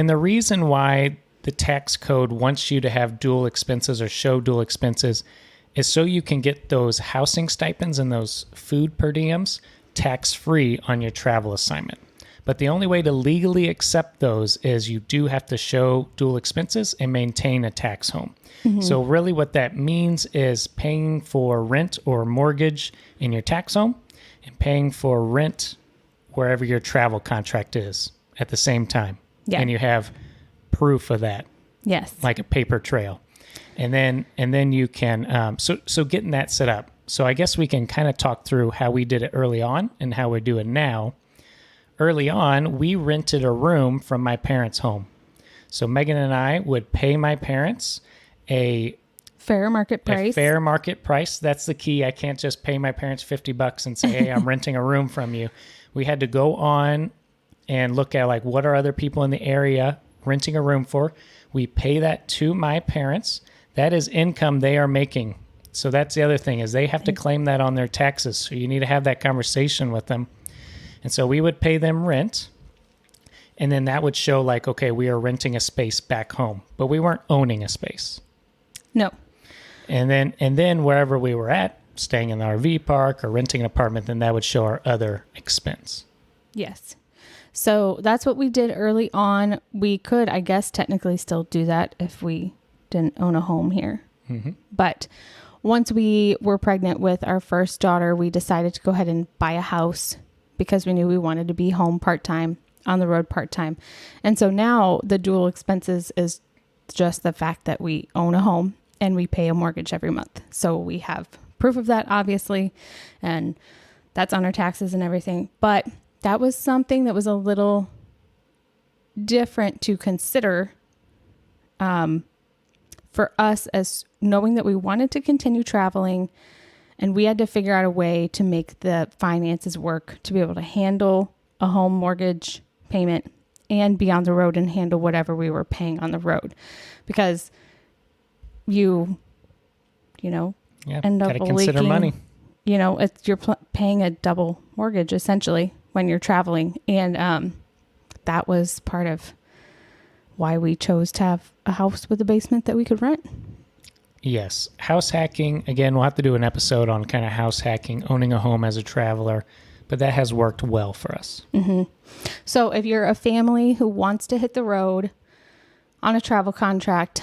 And the reason why the tax code wants you to have dual expenses or show dual expenses is so you can get those housing stipends and those food per diems tax-free on your travel assignment. But the only way to legally accept those is you do have to show dual expenses and maintain a tax home. So really what that means is paying for rent or mortgage in your tax home and paying for rent wherever your travel contract is at the same time. Yeah. And you have proof of that, Yes. like a paper trail. And then you can, so getting that set up. So I guess we can kind of talk through how we did it early on and how we do it now. Early on, we rented a room from my parents' home. So Megan and I would pay my parents a fair market price. fair market price. That's the key. I can't just pay my parents $50 and say, hey, I'm renting a room from you. We had to go on and look at like what are other people in the area renting a room for. We pay that to my parents. That is income they are making. So that's the other thing is they have to claim that on their taxes. So you need to have that conversation with them. And so we would pay them rent. And then that would show like, okay, we are renting a space back home, but we weren't owning a space. No. And then wherever we were at, staying in the RV park or renting an apartment, then that would show our other expense. Yes. So that's what we did early on. We could, I guess, technically still do that if we didn't own a home here. But once we were pregnant with our first daughter, we decided to go ahead and buy a house because we knew we wanted to be home part-time, on the road part-time. And so now the dual expenses is just the fact that we own a home and we pay a mortgage every month. So we have proof of that, obviously, and that's on our taxes and everything. But that was something that was a little different to consider for us, as knowing that we wanted to continue traveling and we had to figure out a way to make the finances work to be able to handle a home mortgage payment and be on the road and handle whatever we were paying on the road, because you end up gotta consider money. You're paying a double mortgage essentially when you're traveling. And that was part of why we chose to have a house with a basement that we could rent. Yes. House hacking, again, we'll have to do an episode on kind of house hacking, owning a home as a traveler, but that has worked well for us. So if you're a family who wants to hit the road on a travel contract,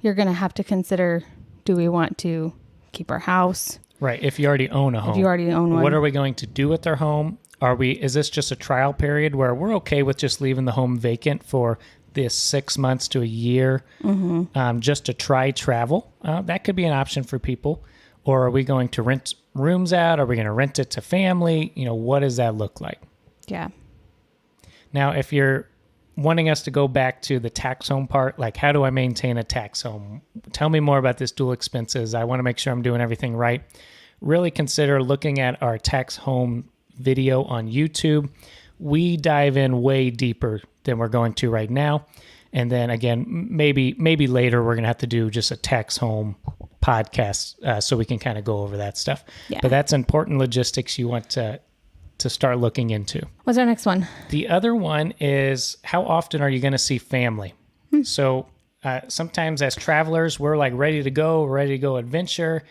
you're going to have to consider, do we want to keep our house? Right. If you already own a home. If you already own one. What are we going to do with our home? Is this just a trial period where we're okay with just leaving the home vacant for this 6 months to a year, just to try travel? That could be an option for people. Or are we going to rent rooms out? Are we going to rent it to family? What does that look like? Yeah. Now, if you're wanting us to go back to the tax home part, like how do I maintain a tax home? Tell me more about this dual expenses. I want to make sure I'm doing everything right. Really consider looking at our tax home video on YouTube. We dive in way deeper than we're going to right now. And then again, maybe later we're going to have to do just a tax home podcast so we can kind of go over that stuff. Yeah. But that's important logistics you want to start looking into. What's our next one? The other one is, how often are you going to see family? So sometimes as travelers, we're like ready to go adventure.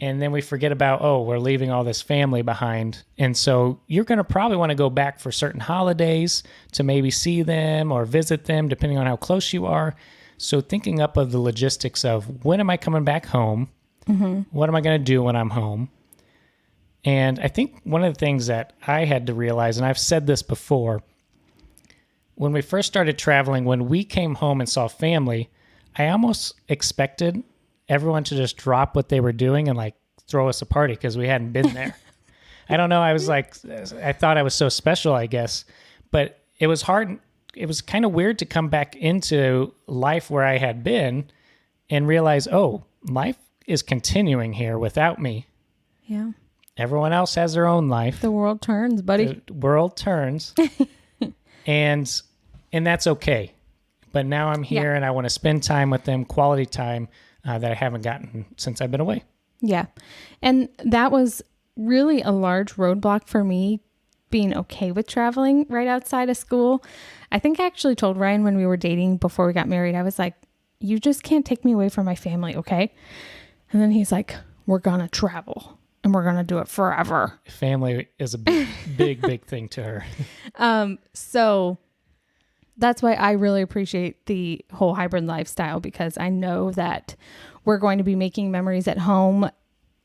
And then we forget about, we're leaving all this family behind. And so you're going to probably want to go back for certain holidays to maybe see them or visit them, depending on how close you are. So thinking up of the logistics of, when am I coming back home? What am I going to do when I'm home? And I think one of the things that I had to realize, and I've said this before, when we first started traveling, when we came home and saw family, I almost expected everyone to just drop what they were doing and like throw us a party because we hadn't been there. I don't know. I thought I was so special, I guess, but it was hard. It was kind of weird to come back into life where I had been and realize, life is continuing here without me. Yeah. Everyone else has their own life. The world turns, buddy. The world turns. and that's okay. But now I'm here and I want to spend time with them, quality time that I haven't gotten since I've been away. Yeah. And that was really a large roadblock for me being okay with traveling right outside of school. I think I actually told Ryan when we were dating before we got married, I was like, you just can't take me away from my family, okay? And then he's like, we're going to travel and we're going to do it forever. Family is a big thing to her. So that's why I really appreciate the whole hybrid lifestyle, because I know that we're going to be making memories at home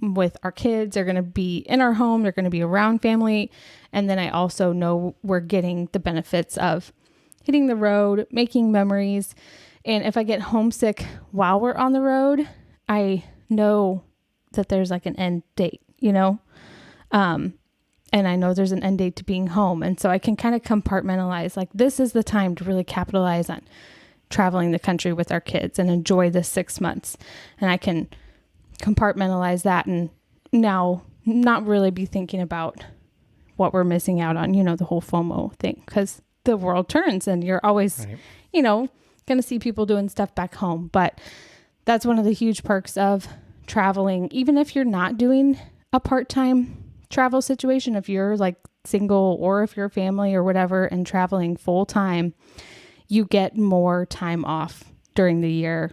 with our kids. They're going to be in our home. They're going to be around family. And then I also know we're getting the benefits of hitting the road, making memories. And if I get homesick while we're on the road, I know that there's like an end date, you know? And I know there's an end date to being home. And so I can kind of compartmentalize, like, this is the time to really capitalize on traveling the country with our kids and enjoy the 6 months. And I can compartmentalize that and now not really be thinking about what we're missing out on, you know, the whole FOMO thing, because the world turns and you're always, Right. you know, going to see people doing stuff back home. But that's one of the huge perks of traveling. Even if you're not doing a part-time travel situation, if you're like single or if you're a family or whatever and traveling full time, you get more time off during the year,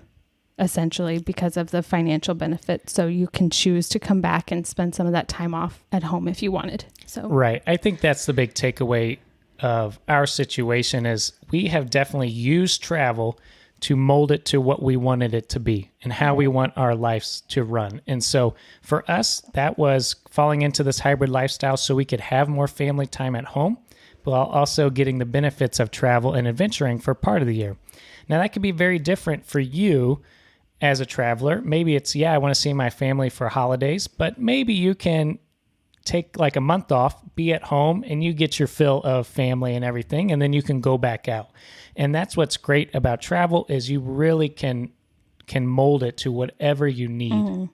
essentially, because of the financial benefit. So you can choose to come back and spend some of that time off at home if you wanted. So Right. I think that's the big takeaway of our situation is we have definitely used travel to mold it to what we wanted it to be and how we want our lives to run. And so for us, that was falling into this hybrid lifestyle so we could have more family time at home, while also getting the benefits of travel and adventuring for part of the year. Now, that could be very different for you as a traveler. Maybe it's, yeah, I want to see my family for holidays, but maybe you can take like a month off, be at home, and you get your fill of family and everything, and then you can go back out. And that's what's great about travel is you really can mold it to whatever you need. Mm-hmm.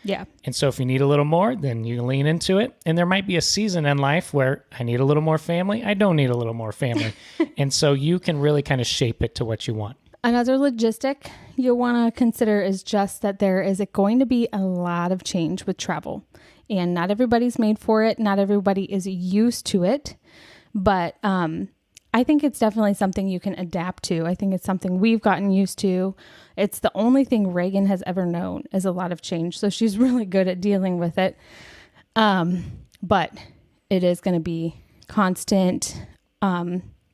Yeah. And so if you need a little more, then you lean into it. And there might be a season in life where I need a little more family. I don't need a little more family. And so you can really kind of shape it to what you want. Another logistic you'll want to consider is just that there is going to be a lot of change with travel. And not everybody's made for it. Not everybody is used to it. But I think it's definitely something you can adapt to. I think it's something we've gotten used to. It's the only thing Reagan has ever known is a lot of change. So she's really good at dealing with it. But it is going to be constant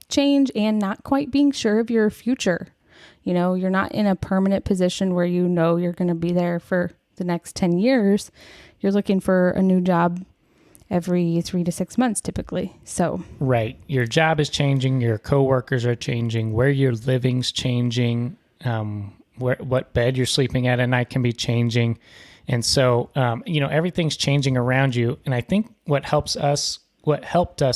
change and not quite being sure of your future. You know, you're not in a permanent position where you know you're going to be there for the next 10 years. You're looking for a new job every 3 to 6 months typically. So Right. Your job is changing. Your coworkers are changing. Where you're living's changing. What bed you're sleeping at night can be changing. And so, everything's changing around you. And I think what helped us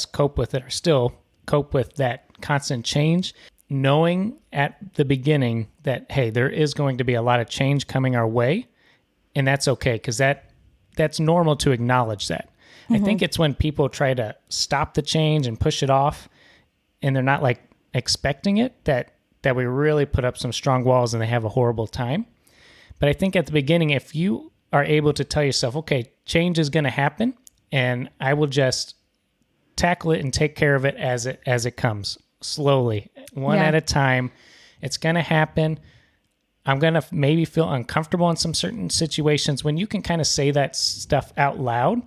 cope with it, or still cope with that constant change, knowing at the beginning that, hey, there is going to be a lot of change coming our way. And that's okay, because that's normal to acknowledge that. Mm-hmm. I think it's when people try to stop the change and push it off, and they're not like expecting it, that we really put up some strong walls and they have a horrible time. But I think at the beginning, if you are able to tell yourself, okay, change is going to happen, and I will just tackle it and take care of it as it comes, slowly, one at a time. It's going to happen. I'm going to maybe feel uncomfortable in some certain situations. When you can kind of say that stuff out loud,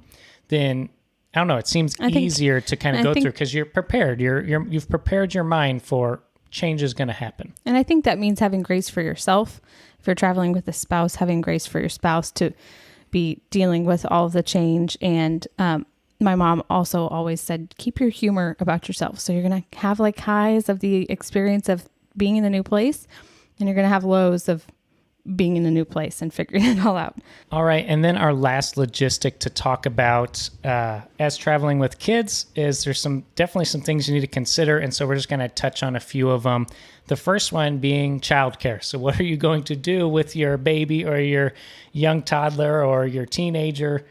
then I don't know, it seems easier to kind of go through, because you're prepared. You've prepared your mind for change is going to happen. And I think that means having grace for yourself. If you're traveling with a spouse, having grace for your spouse to be dealing with all of the change. And my mom also always said, keep your humor about yourself. So you're going to have like highs of the experience of being in a new place, and you're going to have lows of being in a new place and figuring it all out. All right. And then our last logistic to talk about as traveling with kids is there's definitely some things you need to consider. And so we're just going to touch on a few of them. The first one being childcare. So what are you going to do with your baby or your young toddler or your teenager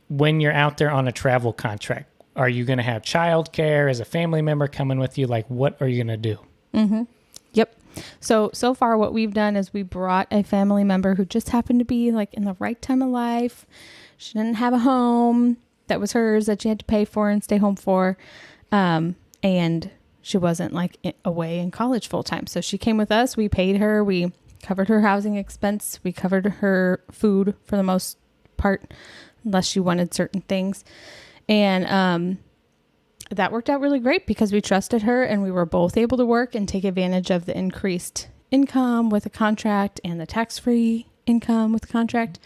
when you're out there on a travel contract? Are you going to have childcare? As a family member coming with you? Like, what are you going to do? Mm-hmm. Yep. So far what we've done is we brought a family member who just happened to be like in the right time of life. She didn't have a home. that was hers that she had to pay for and stay home for. And she wasn't like away in college full time. So she came with us. We paid her. We covered her housing expense. We covered her food for the most part, unless she wanted certain things. And that worked out really great because we trusted her and we were both able to work and take advantage of the increased income with a contract and the tax-free income with the contract.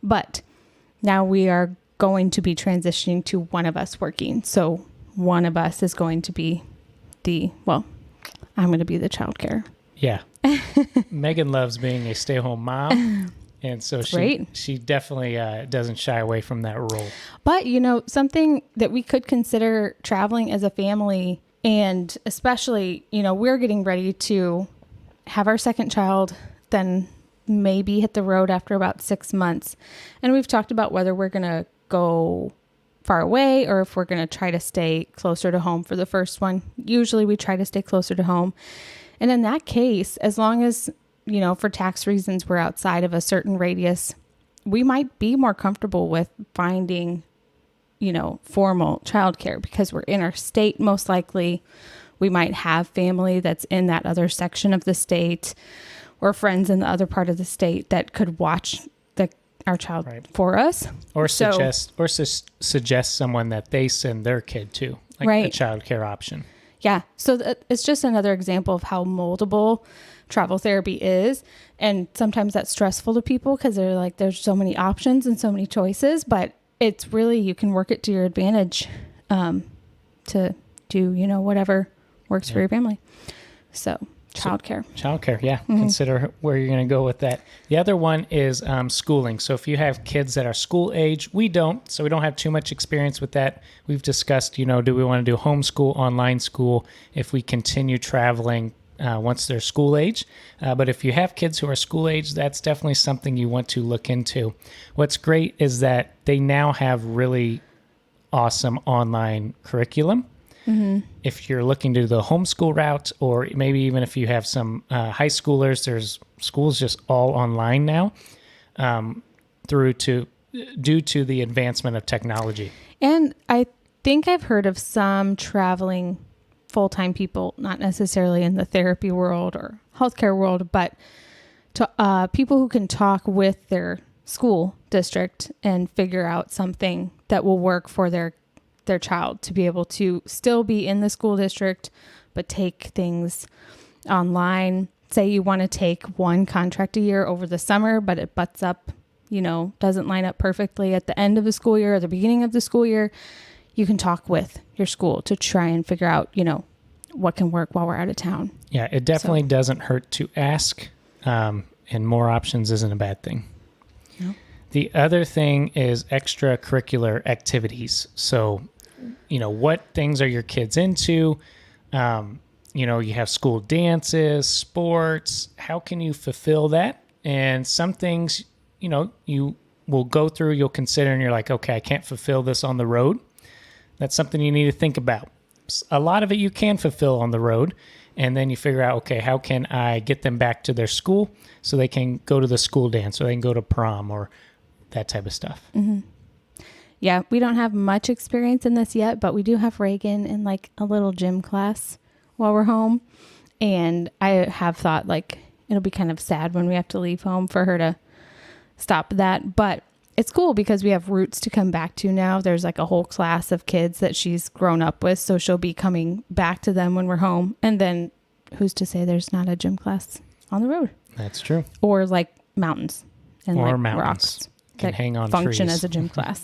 But now we are going to be transitioning to one of us working. So one of us is going to be I'm going to be the childcare. Yeah. Megan loves being a stay-at-home mom. And so she definitely doesn't shy away from that role. But, something that we could consider traveling as a family, and especially, we're getting ready to have our second child, then maybe hit the road after about 6 months. And we've talked about whether we're going to go far away or if we're going to try to stay closer to home for the first one. Usually we try to stay closer to home. And in that case, as long as, for tax reasons, we're outside of a certain radius, we might be more comfortable with finding, formal childcare because we're in our state. Most likely we might have family that's in that other section of the state or friends in the other part of the state that could watch our child for us. Or suggest someone that they send their kid to, like a childcare option. Yeah. So it's just another example of how moldable travel therapy is. And sometimes that's stressful to people because they're like, there's so many options and so many choices, but it's really, you can work it to your advantage to do, whatever works for your family. So childcare. Yeah. Mm-hmm. Consider where you're going to go with that. The other one is schooling. So if you have kids that are school age, we don't. So we don't have too much experience with that. We've discussed, do we want to do homeschool, online school, if we continue traveling once they're school age. But if you have kids who are school age, that's definitely something you want to look into. What's great is that they now have really awesome online curriculum. Mm-hmm. If you're looking to do the homeschool route, or maybe even if you have some high schoolers, there's schools just all online now, due to the advancement of technology. And I think I've heard of some traveling full-time people, not necessarily in the therapy world or healthcare world, but to people who can talk with their school district and figure out something that will work for their child to be able to still be in the school district, but take things online. Say you want to take one contract a year over the summer, but it butts up, doesn't line up perfectly at the end of the school year or the beginning of the school year. You can talk with your school to try and figure out, what can work while we're out of town. Yeah, it definitely doesn't hurt to ask, and more options isn't a bad thing. No. The other thing is extracurricular activities. So, what things are your kids into? You have school dances, sports. How can you fulfill that? And some things, you will go through, you'll consider, and you're like, okay, I can't fulfill this on the road. That's something you need to think about. A lot of it you can fulfill on the road. And then you figure out, okay, how can I get them back to their school so they can go to the school dance or they can go to prom or that type of stuff. Mm-hmm. Yeah, we don't have much experience in this yet, but we do have Reagan in like a little gym class while we're home. And I have thought it'll be kind of sad when we have to leave home for her to stop that. But it's cool because we have roots to come back to now. There's a whole class of kids that she's grown up with. So she'll be coming back to them when we're home. And then who's to say there's not a gym class on the road? That's true. Or mountains and mountains. Rocks. Can hang on function trees. As a gym class.